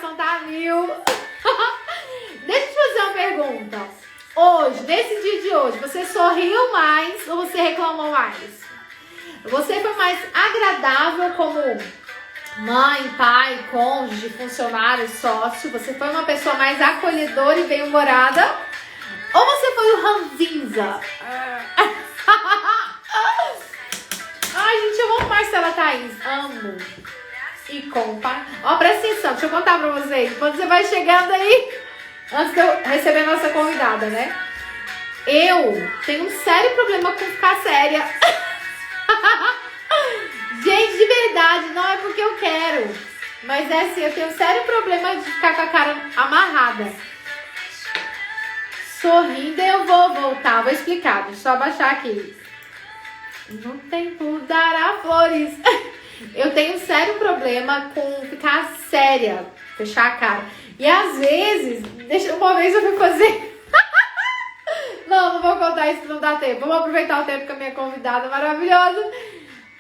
coração tá mil. Deixa eu te fazer uma pergunta. Hoje, nesse dia de hoje, você sorriu mais ou você reclamou mais? Você foi mais agradável como mãe, pai, cônjuge, funcionário, sócio? Você foi uma pessoa mais acolhedora e bem-humorada? Ou você foi o ranzinza? Ai, gente, eu amo Marcela Thaís. Amo. E compa. Ó, presta atenção, deixa eu contar pra vocês. Quando você vai chegando aí, antes de eu receber a nossa convidada, né? Eu tenho um sério problema com ficar séria. Gente, de verdade, não é porque eu quero. Mas é assim, eu tenho um sério problema de ficar com a cara amarrada. Sorrindo, eu vou voltar. Vou explicar, deixa eu só abaixar aqui. No tempo dará flores. Eu tenho um sério problema com ficar séria, fechar a cara. E às vezes, uma vez eu fui fazer... Não vou contar isso, não dá tempo. Vamos aproveitar o tempo com a minha convidada maravilhosa.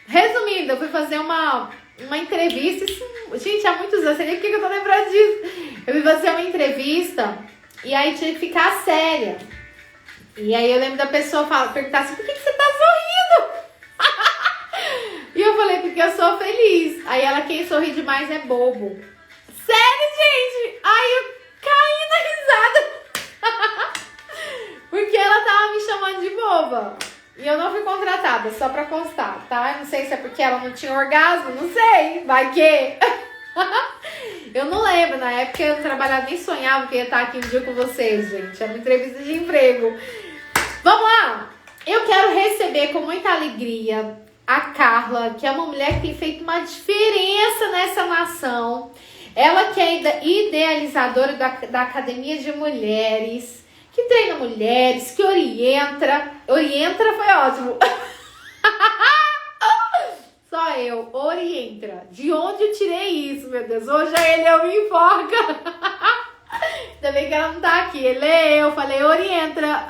Resumindo, eu fui fazer uma entrevista. Isso, gente, há muitos anos, sei nem por que eu tô lembrando disso. Eu fui fazer uma entrevista e aí tinha que ficar séria. E aí eu lembro da pessoa perguntar assim, por que você tá sorrindo? E eu falei, porque eu sou feliz. Aí ela, quem sorri demais é bobo. Sério, gente? Aí eu caí na risada. Porque ela tava me chamando de boba. E eu não fui contratada, só pra constar, tá? Eu não sei se é porque ela não tinha orgasmo, não sei. Vai que... Eu não lembro, na época eu não trabalhava, nem sonhava que ia estar aqui um dia com vocês, gente. É uma entrevista de emprego. Vamos lá! Eu quero receber com muita alegria a Carla, que é uma mulher que tem feito uma diferença nessa nação. Ela que é idealizadora da Academia de Mulheres, que treina mulheres, que orienta. Orienta foi ótimo. Só eu, orienta. De onde eu tirei isso, meu Deus? Hoje ele eu me enfoca. Ainda bem que ela não tá aqui. Eu falei, orienta.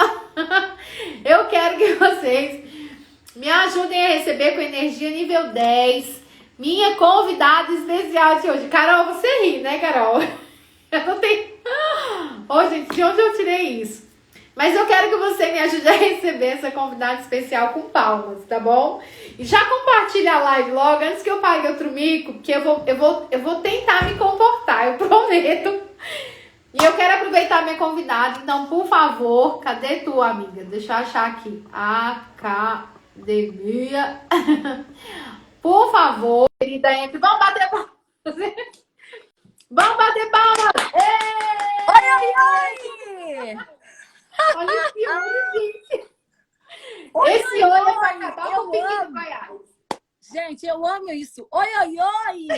Eu quero que vocês me ajudem a receber com energia nível 10 minha convidada especial de hoje. Carol, você ri, né, Carol? Eu não tenho... Ô, gente, de onde eu tirei isso? Mas eu quero que você me ajude a receber essa convidada especial com palmas, tá bom? E já compartilha a live logo, antes que eu pague outro mico, porque eu vou tentar me comportar, eu prometo. E eu quero aproveitar minha convidada, então, por favor, cadê tu, amiga? Deixa eu achar aqui. Academia. Por favor, querida Entre, vamos bater palmas. Vamos bater palmas. Oi, oi, oi! Olha esse olho, gente. Oi, Esse oi, olho é pra oi, acabar eu com o pique do amo. Goiás. Gente, eu amo isso. Oi, oi, oi!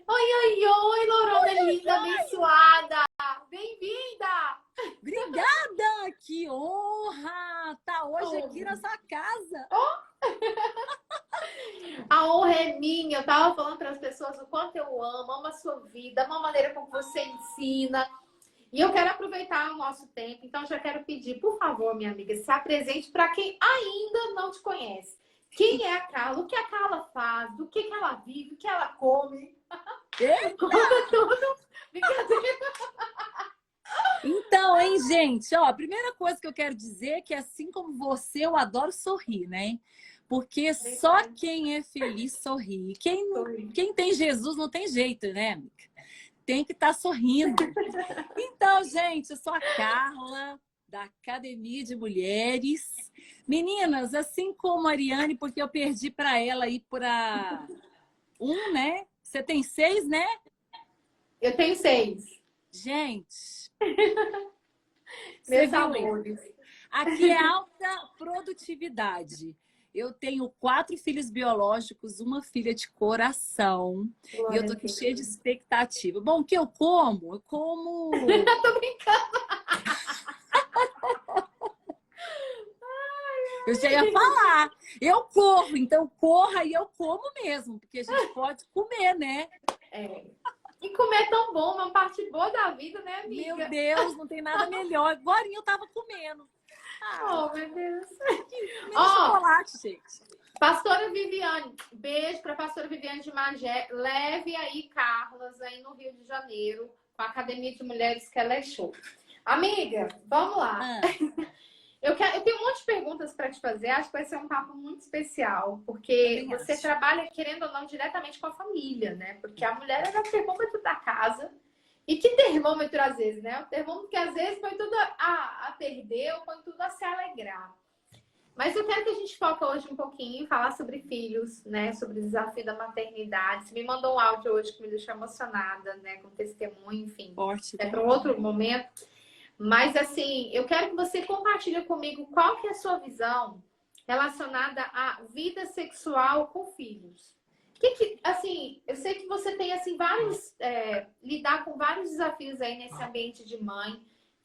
Oi, oi, oi, Lorona linda, abençoada. Bem-vinda. Obrigada! Que honra! Tá hoje aqui na sua casa. A honra é minha. Eu tava falando para as pessoas o quanto eu amo a sua vida, amo a maneira como você ensina. E eu quero aproveitar o nosso tempo, então já quero pedir, por favor, minha amiga, se apresente para quem ainda não te conhece. Quem é a Carla? O que a Carla faz? Do que ela vive? O que ela come? Conta tudo. Brincadeira. Então, hein, gente? Ó, a primeira coisa que eu quero dizer é que, assim como você, eu adoro sorrir, né? Porque só quem é feliz sorri. Quem tem Jesus não tem jeito, né, amiga? Tem que estar sorrindo. Então, gente, eu sou a Carla, da Academia de Mulheres. Meninas, assim como a Ariane, porque eu perdi para ela aí para 1, né? Você tem 6, né? Eu tenho 6. Gente, Meus amores. aqui é alta produtividade. Eu tenho 4 filhos biológicos, uma filha de coração. Glória E eu tô aqui cheia de expectativa. Bom, o que eu como? Eu como... Tô brincando. Eu já ia falar. Eu corro, então corra e eu como mesmo. Porque a gente pode comer, né? É. E comer é tão bom, é uma parte boa da vida, né, amiga? Meu Deus, não tem nada melhor. Agora eu tava comendo. Oh, meu Deus. Chocolate, gente. Pastora Viviane, beijo para a pastora Viviane de Magé. Leve aí Carlas aí no Rio de Janeiro, com a Academia de Mulheres, que ela é show. Amiga, vamos lá. Eu tenho um monte de perguntas para te fazer. Acho que vai ser um papo muito especial, porque você trabalha, querendo ou não, diretamente com a família, né? Porque a mulher era o termômetro da casa. E que termômetro, às vezes, né? O termômetro que às vezes põe tudo a perder ou põe tudo a se alegrar. Mas eu quero que a gente foque hoje um pouquinho em falar sobre filhos, né? Sobre o desafio da maternidade. Você me mandou um áudio hoje que me deixou emocionada, né? Com testemunho, enfim. Forte, é para um outro momento. Mas, assim, eu quero que você compartilhe comigo qual que é a sua visão relacionada à vida sexual com filhos. Assim, eu sei que você tem, assim, lidar com vários desafios aí nesse ambiente de mãe.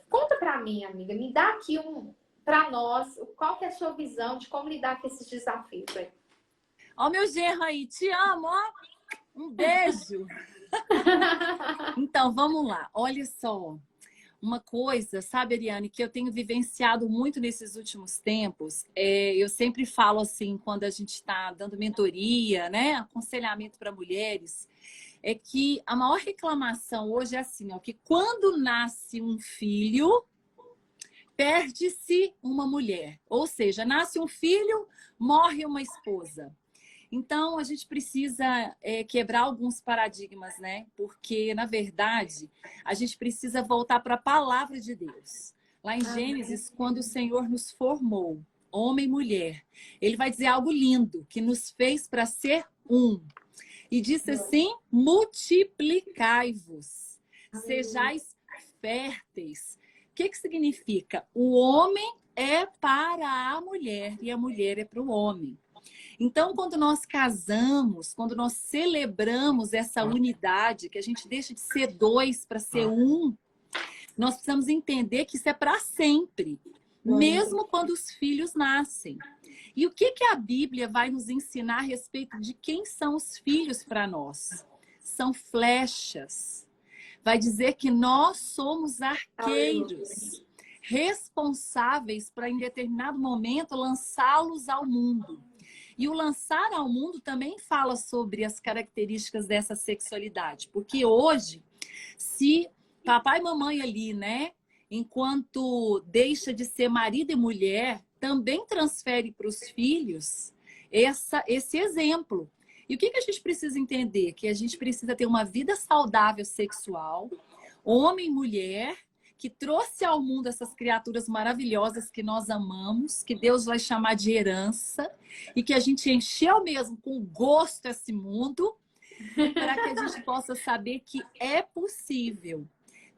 Conta pra mim, amiga, me dá aqui pra nós, qual que é a sua visão de como lidar com esses desafios aí? Ó, meu genro aí, te amo, ó. Um beijo. Então, vamos lá. Olha só. Uma coisa, sabe, Ariane, que eu tenho vivenciado muito nesses últimos tempos, eu sempre falo assim, quando a gente está dando mentoria, né, aconselhamento para mulheres, é que a maior reclamação hoje é assim, ó, que quando nasce um filho, perde-se uma mulher. Ou seja, nasce um filho, morre uma esposa. Então, a gente precisa quebrar alguns paradigmas, né? Porque, na verdade, a gente precisa voltar para a palavra de Deus. Lá em Gênesis, quando o Senhor nos formou, homem e mulher, ele vai dizer algo lindo, que nos fez para ser um. E disse assim, multiplicai-vos, sejais férteis. O que significa? O homem é para a mulher e a mulher é para o homem. Então, quando nós casamos, quando nós celebramos essa unidade, que a gente deixa de ser dois para ser um, nós precisamos entender que isso é para sempre, mesmo quando os filhos nascem. E o que a Bíblia vai nos ensinar a respeito de quem são os filhos para nós? São flechas. Vai dizer que nós somos arqueiros, responsáveis para, em determinado momento, lançá-los ao mundo. E o lançar ao mundo também fala sobre as características dessa sexualidade. Porque hoje, se papai e mamãe ali, né, enquanto deixa de ser marido e mulher, também transfere para os filhos esse exemplo. E o que a gente precisa entender? Que a gente precisa ter uma vida saudável sexual, homem e mulher, que trouxe ao mundo essas criaturas maravilhosas que nós amamos, que Deus vai chamar de herança, e que a gente encheu mesmo com gosto esse mundo, para que a gente possa saber que é possível,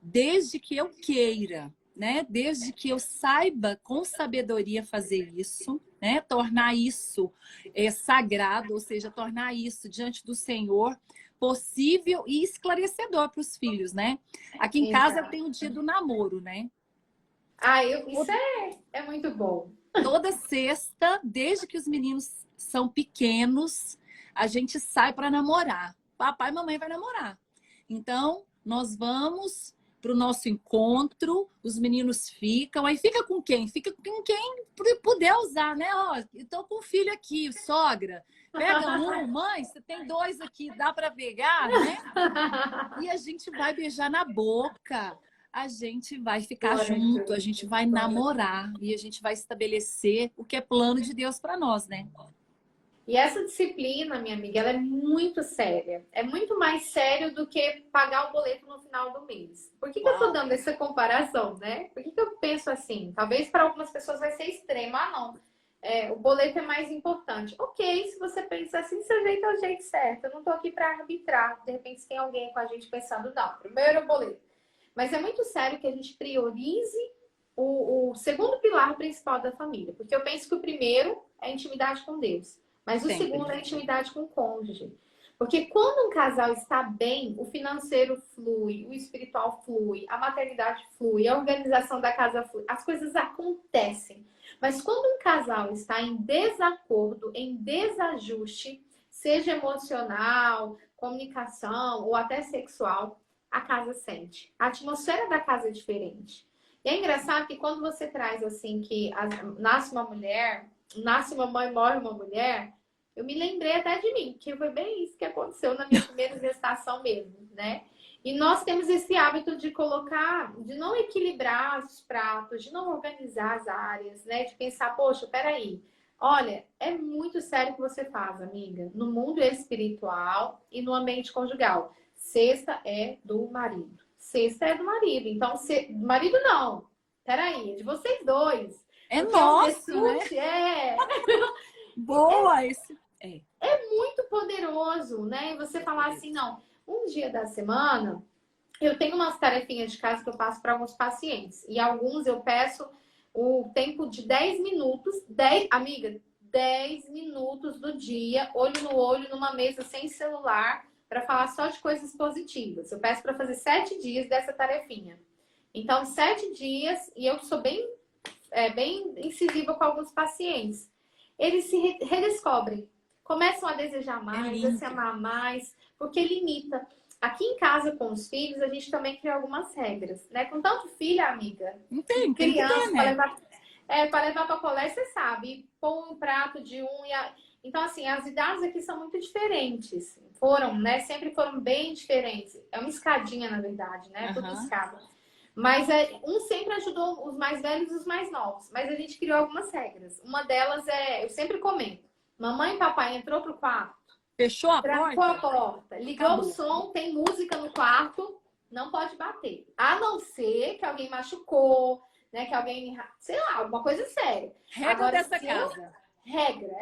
desde que eu queira, né? Desde que eu saiba com sabedoria fazer isso, né? Tornar isso sagrado, ou seja, tornar isso diante do Senhor possível e esclarecedor para os filhos, né? Aqui em casa tem o dia do namoro, né? Isso é muito bom. Toda sexta, desde que os meninos são pequenos, a gente sai para namorar. Papai e mamãe vai namorar. Então, nós vamos para o nosso encontro, os meninos ficam. Aí fica com quem? Fica com quem puder usar, né? Ó, estou com um filho aqui, sogra. Pega um, mãe, você tem dois aqui, dá para pegar, né? E a gente vai beijar na boca, a gente vai ficar junto, a gente vai namorar e a gente vai estabelecer o que é plano de Deus para nós, né? E essa disciplina, minha amiga, ela é muito séria. É muito mais sério do que pagar o boleto no final do mês. Por que eu tô dando essa comparação, né? Por que eu penso assim? Talvez para algumas pessoas vai ser extremo. Não. O boleto é mais importante. Ok, se você pensa assim, seu jeito é o jeito certo. Eu não tô aqui para arbitrar. De repente, se tem alguém com a gente pensando, não, primeiro é o boleto. Mas é muito sério que a gente priorize o segundo pilar principal da família. Porque eu penso que o primeiro é a intimidade com Deus. Mas o segundo é a intimidade com o cônjuge. Porque quando um casal está bem, o financeiro flui, o espiritual flui, a maternidade flui, a organização da casa flui, as coisas acontecem. Mas quando um casal está em desacordo, em desajuste, seja emocional, comunicação ou até sexual, a casa sente. A atmosfera da casa é diferente. E é engraçado que quando você traz assim que nasce uma mulher, nasce uma mãe, morre uma mulher, eu me lembrei até de mim, que foi bem isso que aconteceu na minha primeira gestação mesmo, né? E nós temos esse hábito de colocar, de não equilibrar os pratos, de não organizar as áreas, né? De pensar, poxa, peraí, olha, é muito sério o que você faz, amiga, no mundo espiritual e no ambiente conjugal. Sexta é do marido. Sexta é do marido. Então, do marido não. Peraí, é de vocês dois. É Porque o nosso, né? Desfrute Boa, esse. É. muito poderoso, né? E você falar assim, não, um dia da semana, eu tenho umas tarefinhas de casa que eu passo para alguns pacientes. E alguns eu peço o tempo de 10 minutos, 10, amiga, 10 minutos do dia, olho no olho, numa mesa sem celular, para falar só de coisas positivas. Eu peço para fazer 7 dias dessa tarefinha. Então, 7 dias, e eu sou bem incisiva com alguns pacientes. Eles se redescobrem, começam a desejar mais, a se amar mais, porque limita. Aqui em casa com os filhos, a gente também cria algumas regras, né? Com tanto filho, amiga, Não tem, criança, né? para levar para colégio, você sabe, pôr um prato de um e Então, assim, as idades aqui são muito diferentes. Foram, né? Sempre foram bem diferentes. É uma escadinha, na verdade, né? Tudo escada. Mas um sempre ajudou os mais velhos e os mais novos. Mas a gente criou algumas regras. Uma delas eu sempre comento. Mamãe e papai entrou pro quarto. Fechou a Trancou a porta. Ligou Acabou. o som, tem música no quarto. Não pode bater. A não ser que alguém machucou, né? Que alguém, sei lá, alguma coisa séria. Regra Agora, dessa casa. Regra,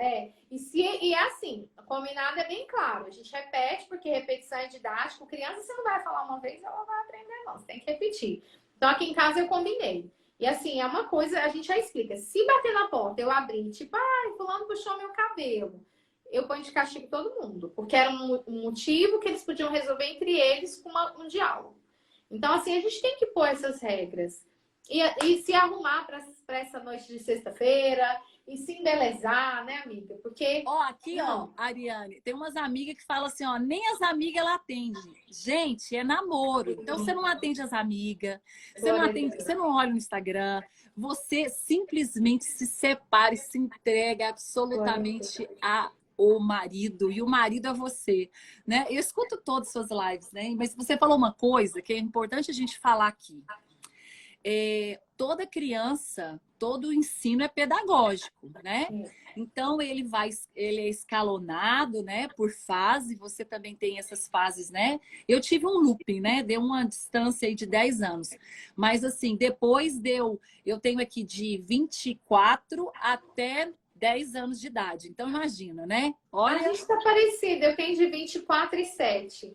E é assim, o combinado é bem claro. A gente repete, porque repetição é didático. Criança, você não vai falar uma vez, ela vai aprender, não. Você tem que repetir. Então, aqui em casa eu combinei. E assim, é uma coisa, a gente já explica. Se bater na porta, eu abrir, tipo, ai, fulano puxou meu cabelo. Eu ponho de castigo todo mundo. Porque era um motivo que eles podiam resolver entre eles com um diálogo. Então, assim, a gente tem que pôr essas regras. E se arrumar para essa noite de sexta-feira. E se embelezar, né, amiga? Porque... Ó, aqui, ó, Ariane, tem umas amigas que falam assim, ó, nem as amigas ela atende. Gente, é namoro. Então, você não atende as amigas, você não olha no Instagram, você simplesmente se separa e se entrega absolutamente ao marido, e o marido é você, né? Eu escuto todas as suas lives, né? Mas você falou uma coisa que é importante a gente falar aqui. Toda criança, todo o ensino é pedagógico, né? Então ele é escalonado, né, por fase. Você também tem essas fases, né? Eu tive um looping, né? Deu uma distância aí de 10 anos. Mas assim, depois eu tenho aqui de 24 até 10 anos de idade. Então imagina, né? Olha, a gente tá parecida. Eu tenho de 24 e 7.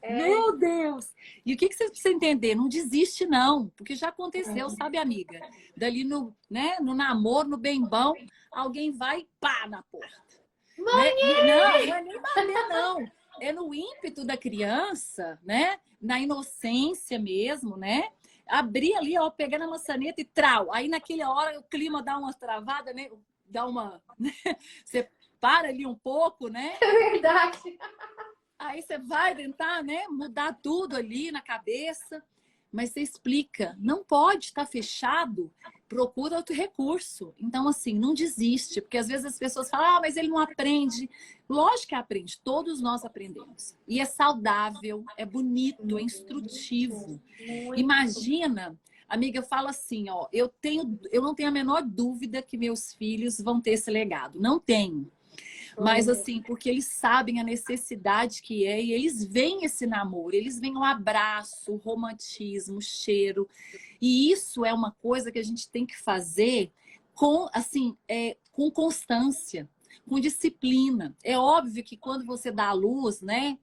Meu Deus! E o que você precisa entender? Não desiste, não. Porque já aconteceu, sabe, amiga? Dali no namoro, no bem bom, alguém vai pá na porta. Né? Não é nem bater, não. É no ímpeto da criança, né? Na inocência mesmo, né? Abrir ali, ó, pegar na maçaneta e trau. Aí naquela hora o clima dá uma travada, né? Dá uma... Você para ali um pouco, né? É verdade. Aí você vai tentar, né, mudar tudo ali na cabeça, mas você explica, não pode estar fechado, procura outro recurso. Então, assim, não desiste, porque às vezes as pessoas falam, mas ele não aprende. Lógico que aprende, todos nós aprendemos. E é saudável, é bonito, é instrutivo. Imagina, amiga, fala assim, ó, eu não tenho a menor dúvida que meus filhos vão ter esse legado. Não tenho. Mas assim, porque eles sabem a necessidade que é e eles veem esse namoro, eles veem o abraço, o romantismo, o cheiro. E isso é uma coisa que a gente tem que fazer com, assim, com constância, com disciplina. É óbvio que quando você dá à luz, né,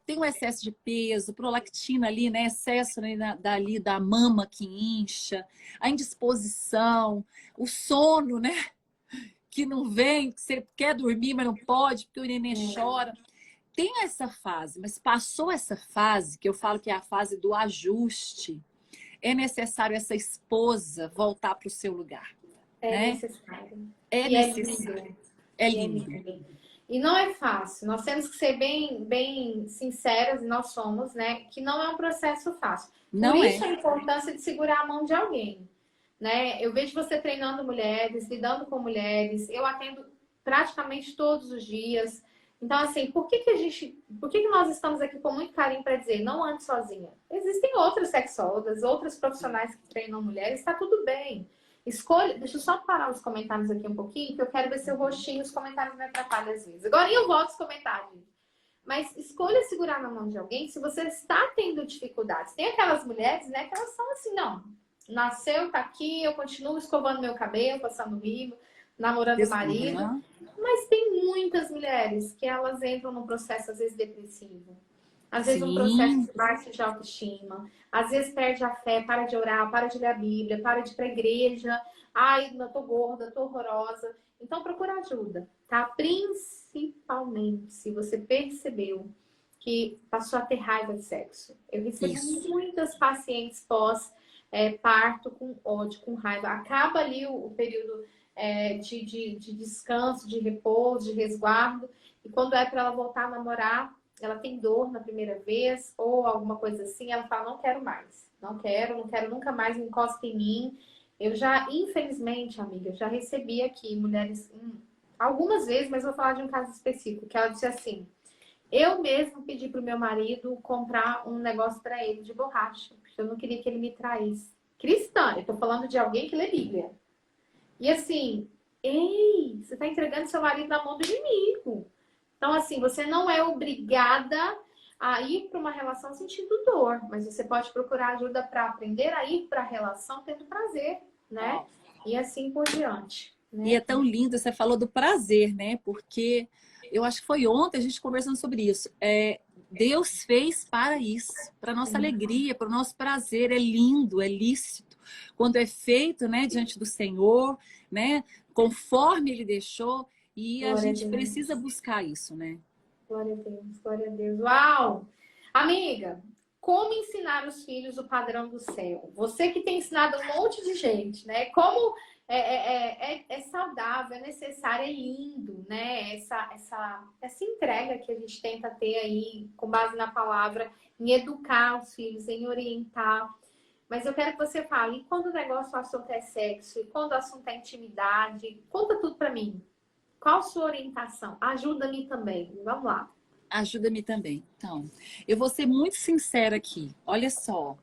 tem um excesso de peso, prolactina ali, né, excesso, né, da mama que incha, a indisposição, o sono, né? Que não vem, que você quer dormir, mas não pode, porque o neném chora. Tem essa fase, mas passou essa fase, que eu falo que é a fase do ajuste, é necessário essa esposa voltar para o seu lugar. Necessário. É necessário. É lindo. E não é fácil. Nós temos que ser bem sinceras, e nós somos, né? Que não é um processo fácil. Por isso a importância de segurar a mão de alguém. Né? Eu vejo você treinando mulheres, lidando com mulheres. Eu atendo praticamente todos os dias. Então, assim, por que nós estamos aqui com muito carinho para dizer, não ande sozinha? Existem outras sexólogas, outras profissionais que treinam mulheres, está tudo bem. Escolha, deixa eu só parar os comentários aqui um pouquinho, que eu quero ver seu rostinho, os comentários me atrapalham às vezes. Agora eu volto os comentários. Mas escolha segurar na mão de alguém se você está tendo dificuldades. Tem aquelas mulheres, né, que elas são assim, não. Nasceu, tá aqui, eu continuo escovando meu cabelo, passando ribo, namorando o marido. Mas tem muitas mulheres que elas entram num processo, às vezes, depressivo. Às vezes um processo de baixa de autoestima. Às vezes perde a fé, para de orar, para de ler a Bíblia, para de ir pra igreja. Ai, eu tô gorda, tô horrorosa. Então procura ajuda, tá? Principalmente se você percebeu que passou a ter raiva de sexo. Eu recebo muitas pacientes pós-parto com ódio, com raiva. Acaba ali o período de descanso, de repouso, de resguardo. E quando é para ela voltar a namorar, ela tem dor na primeira vez ou alguma coisa assim, ela fala, não quero mais. Não quero nunca mais, encosta em mim. Eu já, infelizmente, amiga, eu já recebi aqui mulheres, algumas vezes, mas vou falar de um caso específico, que ela disse assim, eu mesmo pedi pro meu marido comprar um negócio para ele de borracha, porque eu não queria que ele me traísse. Cristã, eu tô falando de alguém que lê Bíblia. E assim, ei, você tá entregando seu marido na mão do inimigo. Então, assim, você não é obrigada a ir para uma relação sentindo dor, mas você pode procurar ajuda para aprender a ir para a relação tendo prazer, né? E assim por diante. Né? E é tão lindo, você falou do prazer, né? Porque eu acho que foi ontem a gente conversando sobre isso. Deus fez para isso, para nossa alegria, para o nosso prazer. É lindo, é lícito. Quando é feito, né, diante do Senhor, né? Conforme Ele deixou. E Glória a gente precisa buscar isso, né? Glória a Deus, glória a Deus. Uau! Amiga, como ensinar os filhos o padrão do céu? Você que tem ensinado um monte de gente, né? Como é saudável, é necessário, é lindo, né? Essa entrega que a gente tenta ter aí, com base na palavra, em educar os filhos, em orientar. Mas eu quero que você fale, e quando o negócio, o assunto é sexo, e quando o assunto é intimidade, conta tudo pra mim. Qual a sua orientação? Ajuda-me também. Vamos lá. Ajuda-me também. Então, eu vou ser muito sincera aqui. Olha só.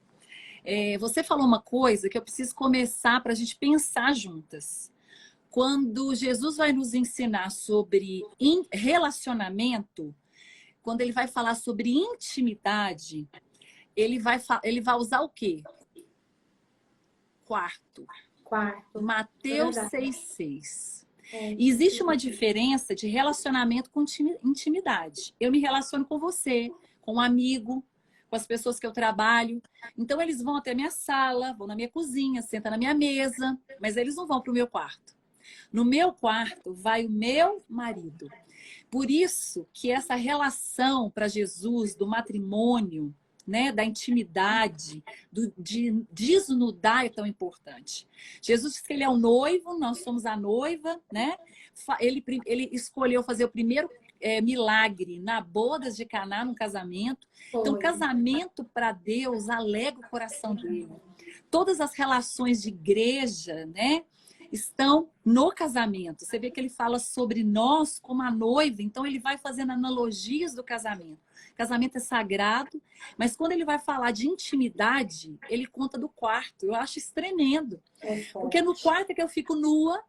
Você falou uma coisa que eu preciso começar para a gente pensar juntas. Quando Jesus vai nos ensinar sobre relacionamento, quando ele vai falar sobre intimidade, ele vai usar o quê? Quarto. Mateus 6,6. E existe uma diferença de relacionamento com intimidade. Eu me relaciono com você, com um amigo, com as pessoas que eu trabalho. Então, eles vão até a minha sala, vão na minha cozinha, sentam na minha mesa, mas eles não vão para o meu quarto. No meu quarto vai o meu marido. Por isso que essa relação para Jesus do matrimônio, né, da intimidade, de desnudar é tão importante. Jesus disse que ele é o noivo, nós somos a noiva, né? Ele escolheu fazer o primeiro milagre na bodas de Caná, no casamento. Então, casamento para Deus alegra o coração dele. Todas as relações de igreja, né, estão no casamento. Você vê que ele fala sobre nós como a noiva, então ele vai fazendo analogias do casamento. Casamento é sagrado, mas quando ele vai falar de intimidade, ele conta do quarto. Eu acho isso tremendo. Porque no quarto é que eu fico nua,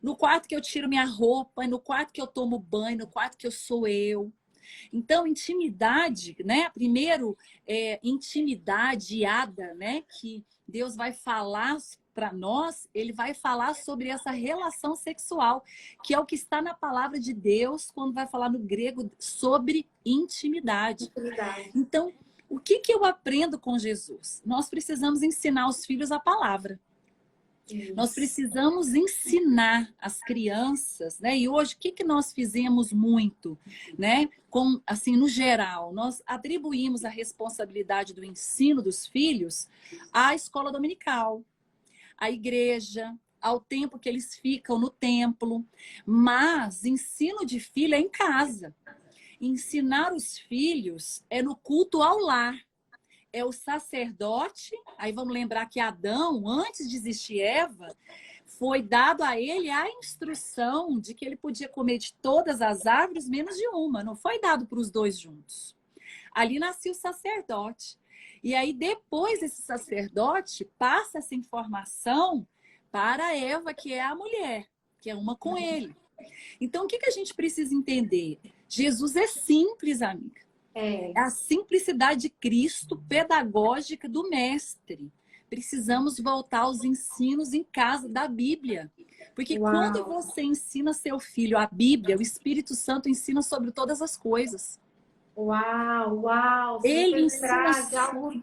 no quarto que eu tiro minha roupa, no quarto que eu tomo banho, no quarto que eu sou eu. Então, intimidade, né? Primeiro, intimidade-ada, né? Que Deus vai falar para nós, ele vai falar sobre essa relação sexual, que é o que está na palavra de Deus, quando vai falar no grego sobre intimidade. Então, o que eu aprendo com Jesus? Nós precisamos ensinar os filhos a palavra. Isso. Nós precisamos ensinar as crianças, né? E hoje, o que nós fizemos muito, né? Assim, no geral, nós atribuímos a responsabilidade do ensino dos filhos à escola dominical, à igreja, ao tempo que eles ficam no templo. Mas ensino de filho é em casa. Ensinar os filhos é no culto ao lar. É o sacerdote. Aí vamos lembrar que Adão, antes de existir Eva, foi dado a ele a instrução de que ele podia comer de todas as árvores, menos de uma. Não foi dado para os dois juntos. Ali nascia o sacerdote. E aí, depois desse sacerdote, passa essa informação para Eva, que é a mulher, que é uma com ele. Então, o que a gente precisa entender? Jesus é simples, amiga. É a simplicidade de Cristo, pedagógica do mestre. Precisamos voltar aos ensinos em casa da Bíblia. Porque quando você ensina seu filho a Bíblia, o Espírito Santo ensina sobre todas as coisas. Uau! Ele ensina sobre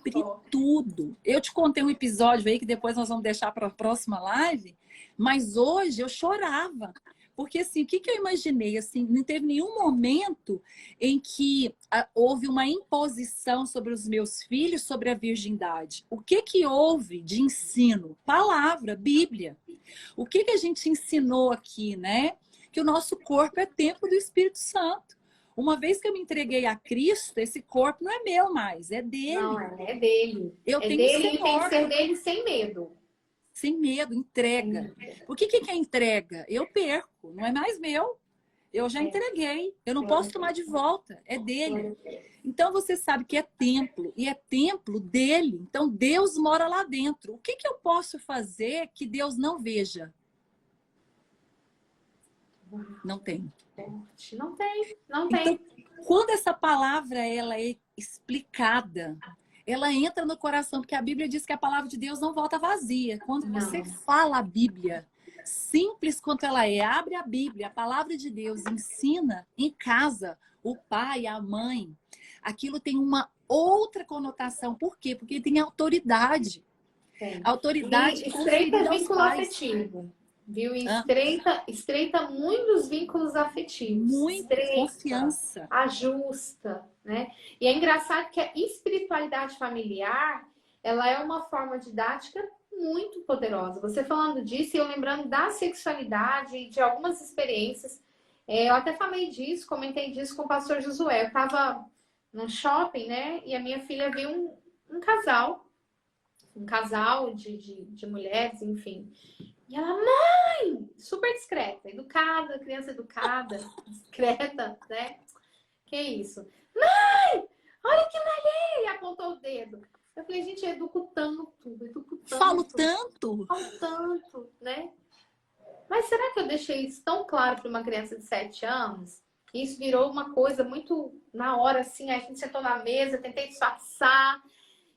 tudo. Eu te contei um episódio aí que depois nós vamos deixar para a próxima live, mas hoje eu chorava. Porque, assim, o que eu imaginei? Assim, não teve nenhum momento em que houve uma imposição sobre os meus filhos sobre a virgindade. O que houve de ensino? Palavra, Bíblia. O que a gente ensinou aqui, né? Que o nosso corpo é templo do Espírito Santo. Uma vez que eu me entreguei a Cristo, esse corpo não é meu mais, é dele. Não, é dele. Eu é tenho dele e tem que ser dele sem medo. Sem medo, entrega. O que é entrega? Eu perco, não é mais meu. Eu já entreguei. Eu não posso tomar de volta. É dele. Então você sabe que é templo. E é templo dele. Então Deus mora lá dentro. O que eu posso fazer que Deus não veja? Não tem. Não tem. Então, quando essa palavra ela é explicada, ela entra no coração, porque a Bíblia diz que a palavra de Deus não volta vazia. Quando você fala a Bíblia, simples quanto ela é, abre a Bíblia, a palavra de Deus, ensina em casa, o pai, a mãe, aquilo tem uma outra conotação. Por quê? Porque tem autoridade. Autoridade e estreita vínculo afetivo. Viu? Estreita muitos vínculos afetivos. Muita confiança. Ajusta, né? E é engraçado que a espiritualidade familiar, ela é uma forma didática muito poderosa. Você falando disso e eu lembrando da sexualidade, de algumas experiências. Eu até falei disso, comentei disso com o pastor Josué. Eu estava no shopping, né? E a minha filha viu um casal de mulheres, enfim. E ela, mãe, super discreta, educada, criança educada, discreta, né? Que isso? Mãe, olha que maneiro! E apontou o dedo. Eu falei, gente, eu educo tanto, Falo tanto, né? Mas será que eu deixei isso tão claro para uma criança de 7 anos? E isso virou uma coisa muito na hora, assim, a gente sentou na mesa, tentei disfarçar,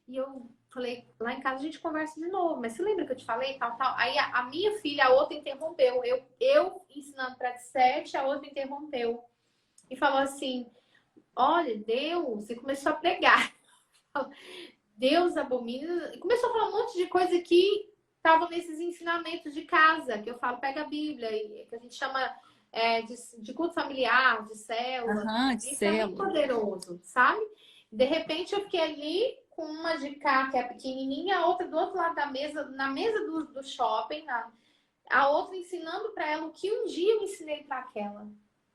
e eu falei, lá em casa a gente conversa de novo, mas você lembra que eu te falei, tal. Aí a minha filha, a outra interrompeu. Eu ensinando para de 7, a outra interrompeu. E falou assim, olha, Deus, e começou a pregar. Deus abomina. E começou a falar um monte de coisa que estavam nesses ensinamentos de casa, que eu falo, pega a Bíblia, que a gente chama de culto familiar, de célula. Isso é muito poderoso, sabe? De repente eu fiquei ali com uma de cá, que é pequenininha, a outra do outro lado da mesa, na mesa do shopping, a outra ensinando para ela o que um dia eu ensinei para aquela.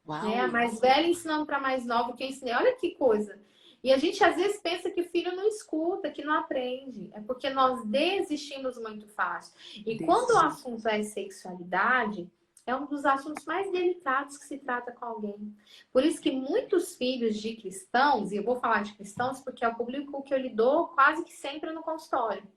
Né? A mais velha ensinando para a mais nova o que eu ensinei. Olha que coisa. E a gente às vezes pensa que o filho não escuta, que não aprende. É porque nós desistimos muito fácil. E quando o assunto é sexualidade, é um dos assuntos mais delicados que se trata com alguém. Por isso que muitos filhos de cristãos, e eu vou falar de cristãos porque é o público que eu lido quase que sempre no consultório,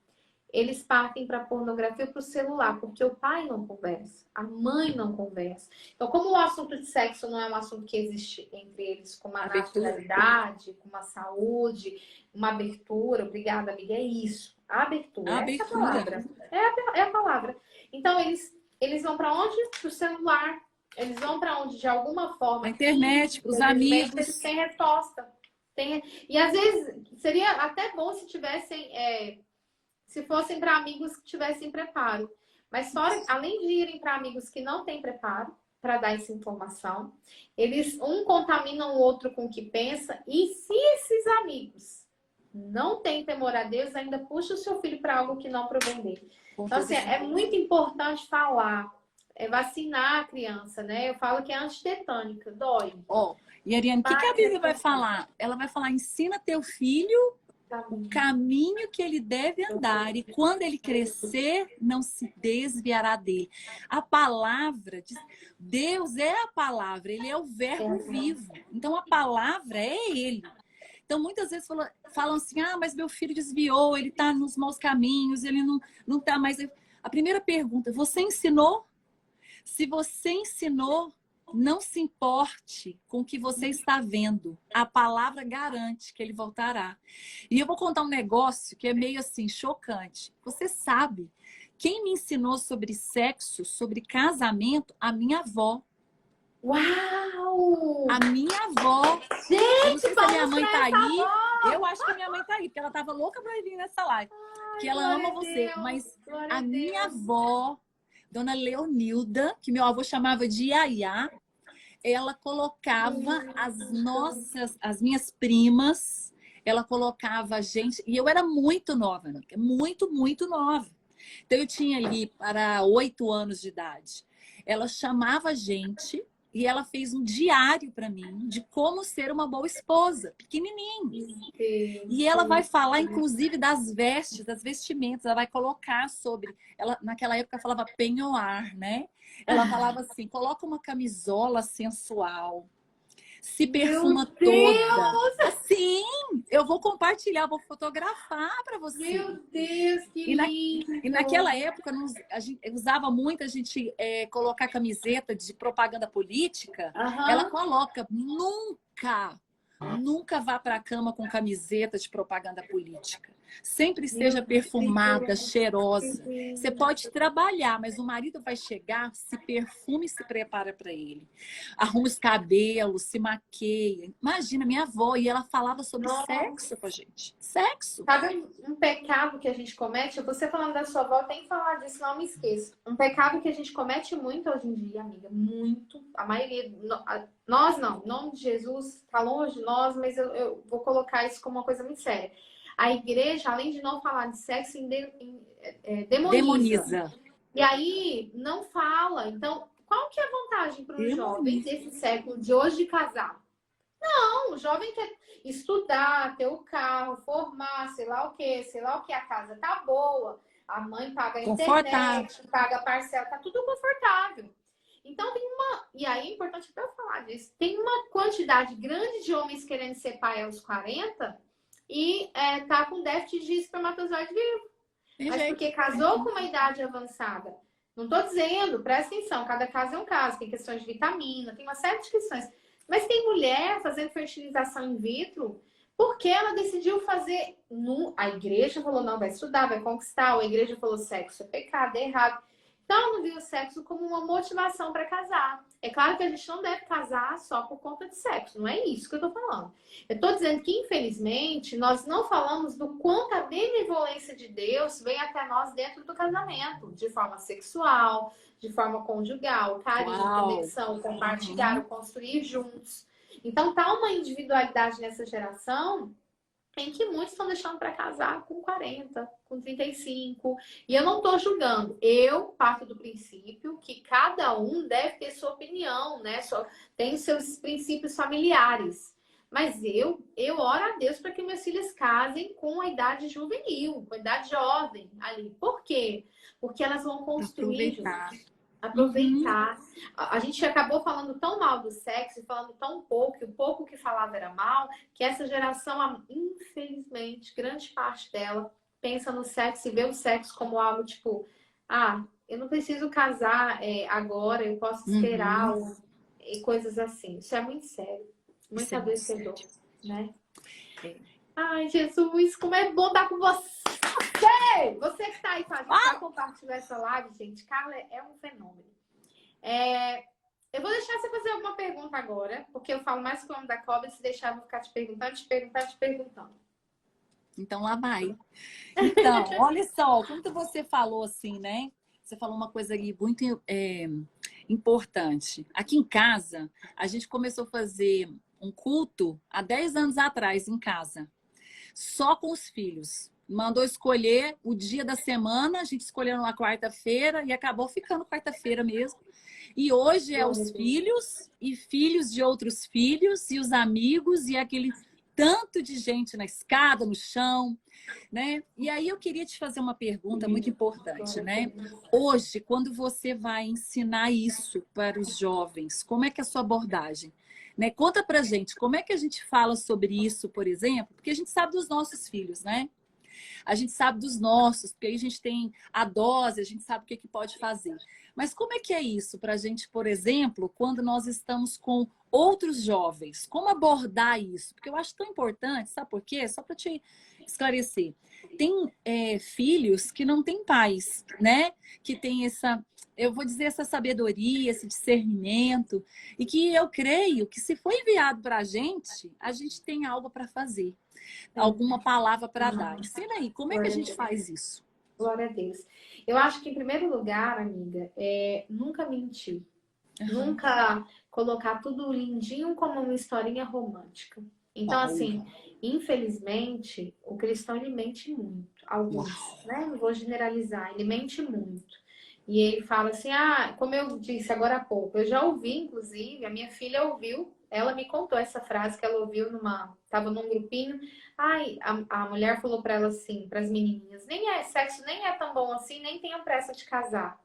eles partem para a pornografia, para o celular, porque o pai não conversa, a mãe não conversa. Então, como o assunto de sexo não é um assunto que existe entre eles com uma naturalidade, com uma saúde, uma abertura, obrigada, amiga, é isso. A abertura. Essa é a palavra. É a palavra. Então, eles vão para onde? Para o celular. Eles vão para onde? De alguma forma. A internet, os amigos. Eles têm resposta. E às vezes seria até bom se tivessem, se fossem para amigos que tivessem preparo. Mas fora, além de irem para amigos que não têm preparo para dar essa informação, eles contaminam o outro com o que pensa. E se esses amigos não têm temor a Deus, ainda puxa o seu filho para algo que não provém dele. Então, assim, é muito importante falar, vacinar a criança, né? Eu falo que é antitetânica, dói. E Ariane, o que a Bíblia vai falar? Ela vai falar, ensina teu filho o caminho que ele deve andar, e quando ele crescer, não se desviará dele. A palavra, Deus é a palavra, ele é o verbo vivo. Então a palavra é ele. Então muitas vezes falam assim, ah, mas meu filho desviou, ele está nos maus caminhos, ele não está mais... A primeira pergunta, você ensinou? Se você ensinou, não se importe com o que você está vendo. A palavra garante que ele voltará. E eu vou contar um negócio que é meio assim, chocante. Você sabe, quem me ensinou sobre sexo, sobre casamento? A minha avó. Uau! A minha avó. Gente, eu não sei se a minha mãe tá aí. Avó. Eu acho que a minha mãe tá aí, porque ela tava louca pra vir nessa live. Ai, que ela ama você. Mas a minha avó, Dona Leonilda, que meu avô chamava de Iaiá, ela colocava as minhas primas, ela colocava a gente, e eu era muito nova, né? Muito, muito nova. Então eu tinha ali para 8 anos de idade. Ela chamava a gente e ela fez um diário para mim de como ser uma boa esposa, pequenininho. E ela vai falar, inclusive, das vestes, das vestimentas. Ela vai colocar sobre... Ela, naquela época, falava penhoar, né? Ela falava assim, coloca uma camisola sensual, se perfuma toda. Sim, eu vou compartilhar, vou fotografar para você. Meu Deus, que lindo! E naquela época, a gente usava muito a gente colocar camiseta de propaganda política. Ela coloca, nunca vá para a cama com camiseta de propaganda política. Sempre esteja perfumada, cheirosa. Você pode trabalhar, mas o marido vai chegar, se perfume e se prepara para ele. Arruma os cabelos, se maqueia. Imagina, minha avó, e ela falava sobre sexo com a gente. Sexo. Sabe um pecado que a gente comete? Você falando da sua avó, tem que falar disso, não me esqueça. Um pecado que a gente comete muito hoje em dia, amiga, muito. A maioria, nós não, em nome de Jesus, tá longe de nós, mas eu vou colocar isso como uma coisa muito séria. A igreja, além de não falar de sexo, demoniza. E aí, não fala. Então, qual que é a vantagem para o jovem desse século de hoje de casar? Não, o jovem quer estudar, ter o carro, formar, sei lá o que, a casa tá boa, a mãe paga a internet, paga a parcela, tá tudo confortável. Então tem e aí é importante até eu falar disso, tem uma quantidade grande de homens querendo ser pai aos 40 e tá com déficit de espermatozoide vivo. Mas porque casou com uma idade avançada. Não tô dizendo, presta atenção, cada caso é um caso, tem questões de vitamina, tem uma série de questões. Mas tem mulher fazendo fertilização in vitro porque ela decidiu fazer... A igreja falou, não, vai estudar, vai conquistar. A igreja falou, sexo é pecado, é errado. Então, ela não viu o sexo como uma motivação para casar. É claro que a gente não deve casar só por conta de sexo. Não é isso que eu tô falando. Eu tô dizendo que, infelizmente, nós não falamos do quanto a benevolência de Deus vem até nós dentro do casamento. De forma sexual, de forma conjugal, carinho, conexão, compartilhar, construir juntos. Então, tá uma individualidade nessa geração em que muitos estão deixando para casar com 40, com 35. E eu não estou julgando. Eu parto do princípio que cada um deve ter sua opinião, né? Tem seus princípios familiares. Mas eu oro a Deus para que meus filhos casem com a idade juvenil, com a idade jovem ali. Por quê? Porque elas vão construir aproveitar. A gente acabou falando tão mal do sexo, falando tão pouco, e o pouco que falava era mal, que essa geração, infelizmente, grande parte dela pensa no sexo e vê o sexo como algo tipo, eu não preciso casar agora, eu posso esperar, e coisas assim. Isso é muito sério, muito adoecedor, né? Ai, Jesus, como é bom estar com você! Você que está aí com a gente, para compartilhar essa live, gente, Carla é um fenômeno. Eu vou deixar você fazer alguma pergunta agora, porque eu falo mais que o homem da cobra, se deixar eu vou ficar te perguntando. Então lá vai. Então, olha só, quando você falou assim, né? Você falou uma coisa aí muito importante. Aqui em casa, a gente começou a fazer um culto há 10 anos atrás em casa, só com os filhos. Mandou escolher o dia da semana, a gente escolheu na quarta-feira e acabou ficando quarta-feira mesmo. E hoje é os filhos e filhos de outros filhos e os amigos e aquele... tanto de gente na escada, no chão, né? E aí eu queria te fazer uma pergunta muito importante, né? Hoje, quando você vai ensinar isso para os jovens, como é que é a sua abordagem? Né? Conta pra gente, como é que a gente fala sobre isso, por exemplo? Porque a gente sabe dos nossos filhos, né? A gente sabe dos nossos, porque aí a gente tem a dose, a gente sabe o que, que pode fazer. Mas como é que é isso para a gente, por exemplo, quando nós estamos com outros jovens? Como abordar isso? Porque eu acho tão importante, sabe por quê? Só para te esclarecer. Tem filhos que não têm pais, né? Que tem essa, eu vou dizer, essa sabedoria, esse discernimento, e que eu creio que se foi enviado para a gente tem algo para fazer, alguma palavra para dar. Ensina aí, como é que a gente faz isso? Glória a Deus. Eu acho que, em primeiro lugar, amiga, nunca mentir. Nunca colocar tudo lindinho como uma historinha romântica. Então, assim, infelizmente, o cristão, ele mente muito. Alguns, né? Não vou generalizar, ele mente muito. E ele fala assim, como eu disse agora há pouco, eu já ouvi, inclusive, a minha filha ouviu, ela me contou essa frase que ela ouviu tava num grupinho. A mulher falou para ela assim, para as menininhas, sexo nem é tão bom assim, nem tenham pressa de casar.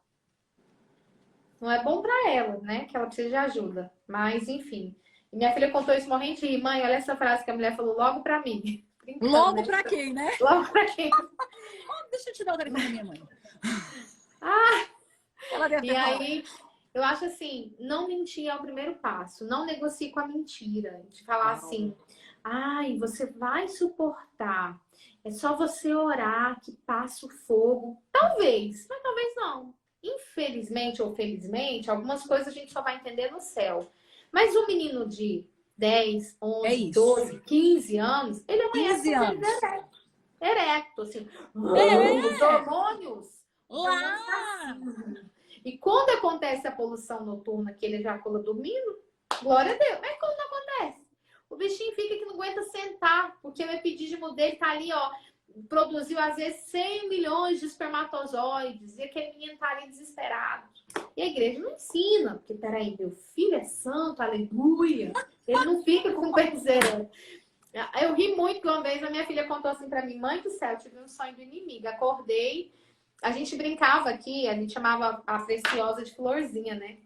Não é bom para ela, né? Que ela precisa de ajuda. Mas, enfim. E minha filha contou isso morrendo de rir. Mãe, olha essa frase que a mulher falou logo para mim. Brincando, logo, né? Para quem, né? Logo para quem? Deixa eu te dar o telefone da minha mãe. Ela deve ter aí, eu acho assim, não mentir é o primeiro passo. Não negocie com a mentira. De falar assim, você vai suportar. É só você orar que passa o fogo. Talvez, mas talvez não. Infelizmente ou felizmente, algumas coisas a gente só vai entender no céu. Mas um menino de 10, 11, 12, 15 anos, ele amanhece erecto, assim. Os hormônios. Lá! E quando acontece a poluição noturna, que ele ejacula dormindo, glória a Deus. Mas quando não acontece? O bichinho fica que não aguenta sentar, porque o epidídimo dele tá ali, ó, produziu às vezes 100 milhões de espermatozoides, e aquele menino tá ali desesperado. E a igreja não ensina, porque peraí, meu filho é santo, aleluia. Ele não fica com benzeira. Eu ri muito que uma vez a minha filha contou assim pra mim, mãe do céu, eu tive um sonho do inimigo. Acordei, a gente brincava aqui, a gente chamava a Preciosa de Florzinha, né?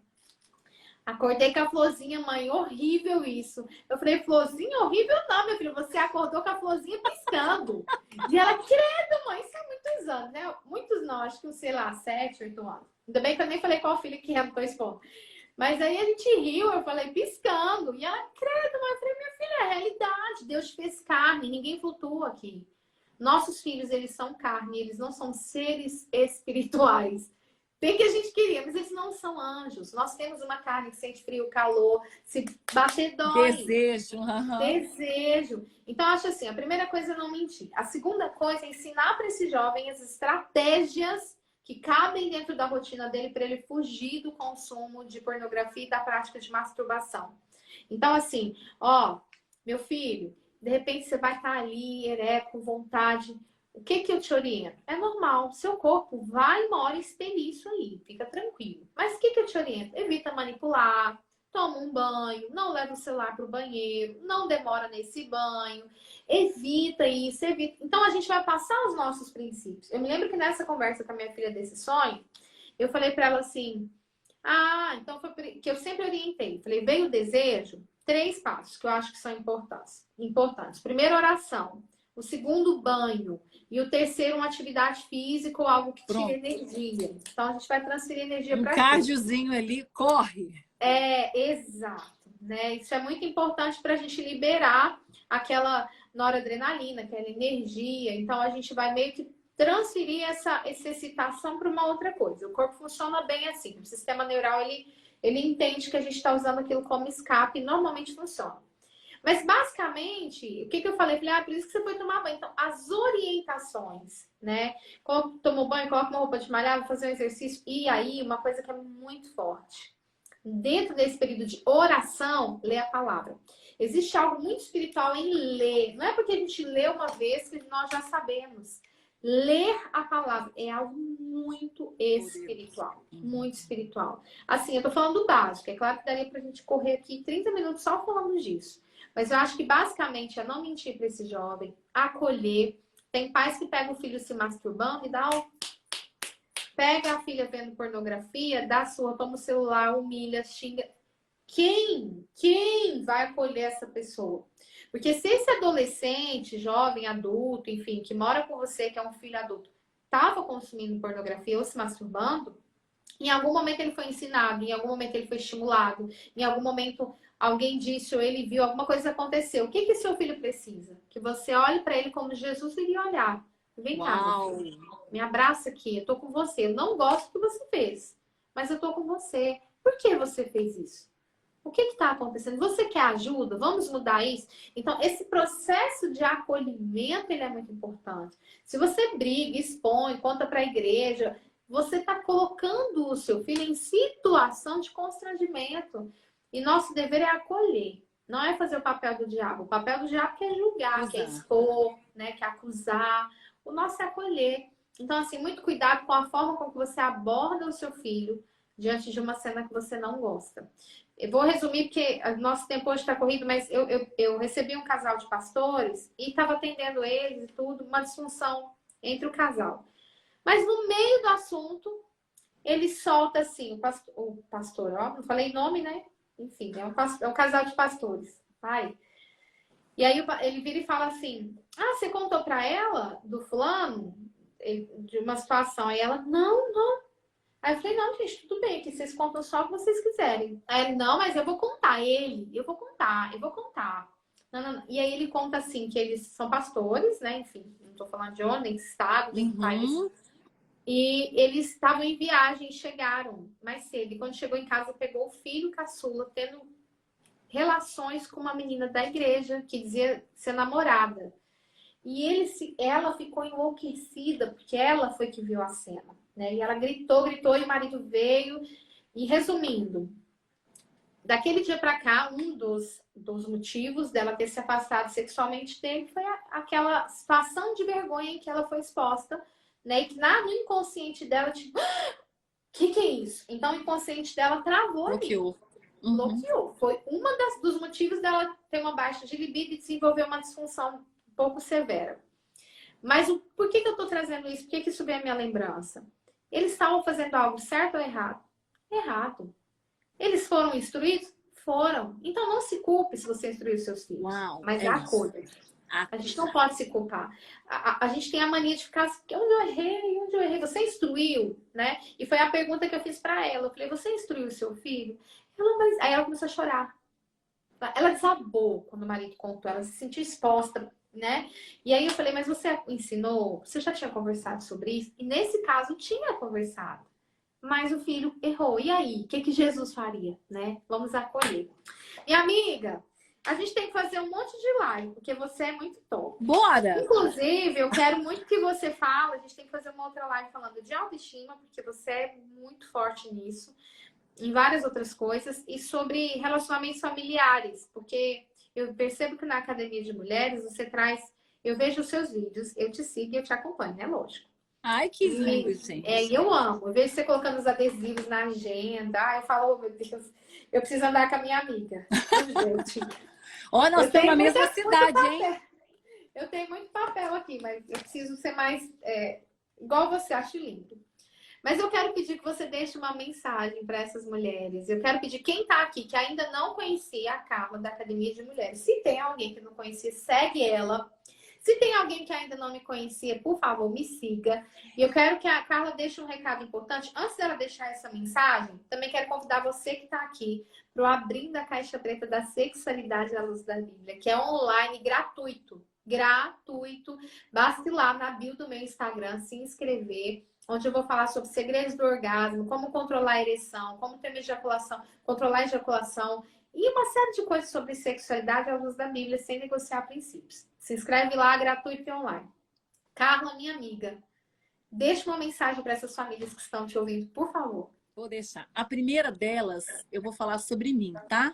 Acordei com a Florzinha, mãe, horrível isso. Eu falei, Florzinha, horrível não, minha filha, você acordou com a Florzinha piscando. E ela, credo, mãe, isso há muitos anos, né? Muitos não, acho que, sei lá, 7, 8 anos. Ainda bem que eu nem falei qual filho que é, não tô expondo. Mas aí a gente riu, eu falei, piscando. E ela, credo, mãe, eu falei, minha filha, é a realidade, Deus te fez carne, ninguém flutua aqui. Nossos filhos, eles são carne, eles não são seres espirituais. Tem que a gente queria, mas eles não são anjos. Nós temos uma carne que sente frio, calor, se bater dói. Desejo. Desejo. Então, acho assim, a primeira coisa é não mentir. A segunda coisa é ensinar para esse jovem as estratégias que cabem dentro da rotina dele para ele fugir do consumo de pornografia e da prática de masturbação. Então, assim, meu filho, de repente você vai estar ali, ereco, com vontade. O que eu te oriento? É normal, seu corpo vai uma hora expelir isso aí, fica tranquilo. Mas o que eu te oriento? Evita manipular, toma um banho, não leva o celular para o banheiro, não demora nesse banho, evita isso, evita. Então a gente vai passar os nossos princípios. Eu me lembro que nessa conversa com a minha filha desse sonho, eu falei para ela assim, então foi que eu sempre orientei. Falei, veio o desejo, 3 passos que eu acho que são importantes. Primeiro, oração. O segundo, banho. E o terceiro, uma atividade física ou algo que tire energia. Então, a gente vai transferir energia para um cardiozinho ali, corre. Exato. Né? Isso é muito importante para a gente liberar aquela noradrenalina, aquela energia. Então, a gente vai meio que transferir essa excitação para uma outra coisa. O corpo funciona bem assim. O sistema neural, ele entende que a gente está usando aquilo como escape e normalmente funciona. Mas, basicamente, o que eu falei? Falei, por isso que você foi tomar banho. Então, as orientações, né? Tomou banho, coloca uma roupa de malhar, vou fazer um exercício. E aí, uma coisa que é muito forte. Dentro desse período de oração, lê a palavra. Existe algo muito espiritual em ler. Não é porque a gente lê uma vez que nós já sabemos. Ler a palavra é algo muito espiritual. Muito espiritual. Assim, eu tô falando do básico. É claro que daria pra gente correr aqui 30 minutos só falando disso. Mas eu acho que basicamente é não mentir para esse jovem, acolher. Tem pais que pegam o filho se masturbando e dá pega a filha vendo pornografia, dá sua, toma o celular, humilha, xinga. Quem vai acolher essa pessoa? Porque se esse adolescente, jovem, adulto, enfim, que mora com você, que é um filho adulto, estava consumindo pornografia ou se masturbando, em algum momento ele foi ensinado, em algum momento ele foi estimulado, em algum momento alguém disse ou ele viu, alguma coisa aconteceu. O que que seu filho precisa? Que você olhe para ele como Jesus iria olhar. Vem cá, meu filho. Me abraça aqui, eu tô com você. Eu não gosto do que você fez, mas eu tô com você. Por que você fez isso? O que está acontecendo? Você quer ajuda? Vamos mudar isso? Então, esse processo de acolhimento, ele é muito importante. Se você briga, expõe, conta para a igreja, você está colocando o seu filho em situação de constrangimento. E nosso dever é acolher. Não é fazer o papel do diabo. O papel do diabo é julgar, Exato. quer expor, né, quer acusar. O nosso é acolher. Então, assim, muito cuidado com a forma como você aborda o seu filho diante de uma cena que você não gosta. Eu vou resumir, porque o nosso tempo hoje está corrido, mas eu recebi um casal de pastores e estava atendendo eles e tudo, uma disfunção entre o casal. Mas no meio do assunto, ele solta assim, o pastor, ó, não falei nome, né? Enfim, é um casal de pastores. Ai. E aí ele vira e fala assim, ah, você contou para ela, do fulano, de uma situação? Aí ela, não. Aí eu falei, não, gente, tudo bem, que vocês contam só o que vocês quiserem. Aí ele, não, mas eu vou contar. Eu vou contar. Não. E aí ele conta assim, que eles são pastores, né? Enfim, não tô falando de onde, nem estado, nem país. E eles estavam em viagem, chegaram mais cedo. E quando chegou em casa, pegou o filho caçula, tendo relações com uma menina da igreja, que dizia ser namorada. E ela ficou enlouquecida, porque ela foi que viu a cena. Né? E ela gritou, e o marido veio. E resumindo, daquele dia para cá, um dos motivos dela ter se afastado sexualmente dele foi aquela situação de vergonha em que ela foi exposta, né? E que no inconsciente dela, tipo, o que é isso? Então o inconsciente dela travou ali. Bloqueou. Foi dos motivos dela ter uma baixa de libido e desenvolver uma disfunção um pouco severa. Mas por que eu estou trazendo isso? Por que isso vem à minha lembrança? Eles estavam fazendo algo certo ou errado? Errado. Eles foram instruídos? Foram. Então não se culpe se você instruiu seus filhos. Mas acolha. A gente não pode se culpar. A gente tem a mania de ficar assim, onde eu errei? Você instruiu, né? E foi a pergunta que eu fiz para ela. Eu falei, você instruiu o seu filho? Aí ela começou a chorar. Ela desabou quando o marido contou. Ela se sentiu exposta, né? E aí eu falei, mas você ensinou? Você já tinha conversado sobre isso? E nesse caso tinha conversado. Mas o filho errou. E aí? O que Jesus faria, né? Vamos acolher. Minha amiga, a gente tem que fazer um monte de live, porque você é muito top. Bora! Inclusive, eu quero muito que você fale. A gente tem que fazer uma outra live falando de autoestima, porque você é muito forte nisso. Em várias outras coisas. E sobre relacionamentos familiares. Porque eu percebo que na Academia de Mulheres você traz... Eu vejo os seus vídeos, eu te sigo e eu te acompanho, né? Lógico. Ai, que lindo, gente. E eu amo. Eu vejo você colocando os adesivos na agenda. Eu falo, oh, meu Deus, eu preciso andar com a minha amiga. Gente. Olha, nós estamos na mesma cidade, hein? Eu tenho muito papel aqui, mas eu preciso ser mais igual você, acho lindo. Mas eu quero pedir que você deixe uma mensagem para essas mulheres. Eu quero pedir quem está aqui, que ainda não conhecia a Carla da Academia de Mulheres. Se tem alguém que não conhecia, segue ela. Se tem alguém que ainda não me conhecia, por favor, me siga. E eu quero que a Carla deixe um recado importante. Antes dela deixar essa mensagem, também quero convidar você que está aqui para o Abrindo a Caixa Preta da Sexualidade à Luz da Bíblia, que é online, gratuito. Gratuito. Basta ir lá na bio do meu Instagram, se inscrever, onde eu vou falar sobre segredos do orgasmo, como controlar a ereção, como ter uma ejaculação, controlar a ejaculação e uma série de coisas sobre sexualidade à luz da Bíblia, sem negociar princípios. Se inscreve lá, gratuito e online. Carla, minha amiga, deixa uma mensagem para essas famílias que estão te ouvindo, por favor. Vou deixar. A primeira delas, eu vou falar sobre mim, tá?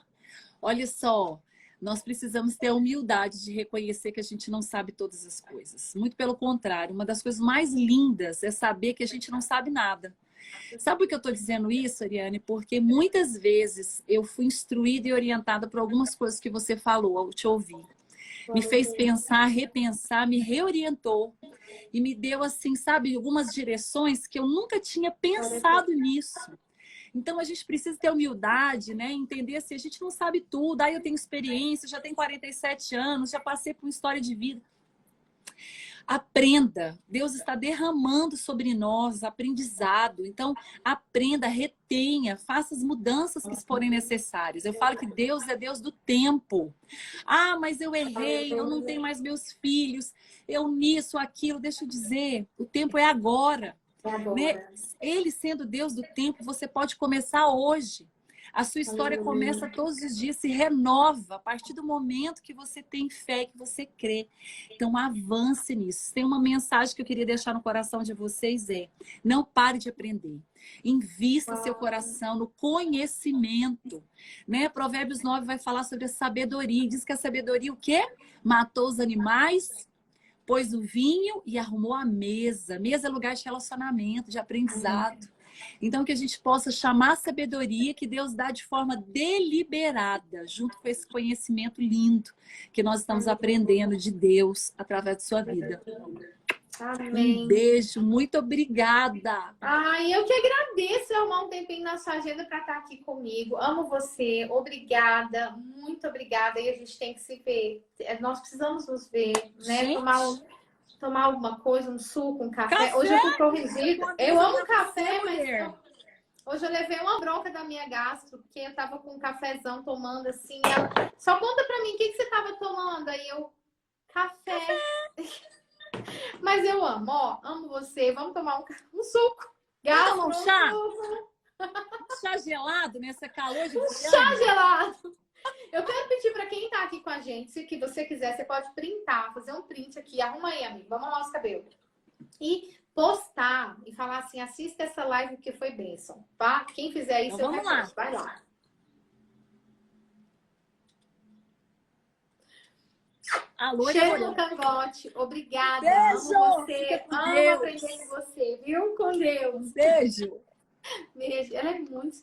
Olha só, nós precisamos ter a humildade de reconhecer que a gente não sabe todas as coisas. Muito pelo contrário, uma das coisas mais lindas é saber que a gente não sabe nada. Sabe por que eu estou dizendo isso, Ariane? Porque muitas vezes eu fui instruída e orientada por algumas coisas que você falou ao te ouvir. Me fez pensar, repensar, me reorientou e me deu, assim, sabe, algumas direções que eu nunca tinha pensado nisso. Então, a gente precisa ter humildade, né? Entender se a gente não sabe tudo. Aí eu tenho experiência, já tenho 47 anos, já passei por uma história de vida. Aprenda. Deus está derramando sobre nós aprendizado. Então, aprenda, retenha, faça as mudanças que forem necessárias. Eu falo que Deus é Deus do tempo. Ah, mas eu errei, eu não tenho mais meus filhos, eu nisso, aquilo. Deixa eu dizer, o tempo é agora. Né? Ele sendo Deus do tempo, você pode começar hoje. A sua história começa todos os dias, se renova a partir do momento que você tem fé, que você crê. Então, avance nisso. Tem uma mensagem que eu queria deixar no coração de vocês, não pare de aprender. Invista seu coração no conhecimento. Né? Provérbios 9 vai falar sobre a sabedoria. Diz que a sabedoria o quê? Matou os animais, pôs o vinho e arrumou a mesa. Mesa é lugar de relacionamento, de aprendizado. Então, que a gente possa chamar a sabedoria que Deus dá de forma deliberada, junto com esse conhecimento lindo que nós estamos aprendendo de Deus através de sua vida. Amém. Um beijo, muito obrigada. Ai, eu que agradeço arrumar um tempinho na sua agenda para estar aqui comigo. Amo você, obrigada, muito obrigada. E a gente tem que se ver. Nós precisamos nos ver, né? Gente. Tomar alguma coisa, um suco, um café. Hoje eu fui corrigida. Eu amo café, mas hoje eu levei uma bronca da minha gastro, porque eu tava com um cafezão tomando assim. Ela... Só conta pra mim, o que você tava tomando? Aí eu, café. Mas eu amo, ó, amo você. Vamos tomar um suco. Gastro, um chá. Chá gelado nessa calor de chá gelado. Eu quero pedir para quem tá aqui com a gente, se que você quiser, você pode printar, fazer um print aqui, arruma aí, amigo, vamos arrumar os cabelos. E postar e falar assim, assista essa live que foi bênção, tá? Quem fizer isso, então, vamos lá. Vai lá. Alô, cheiro no cangote, obrigada. Beijo. Amo você, amo aprender com você, viu? Com Deus. Beijo. Beijo. Ela é muito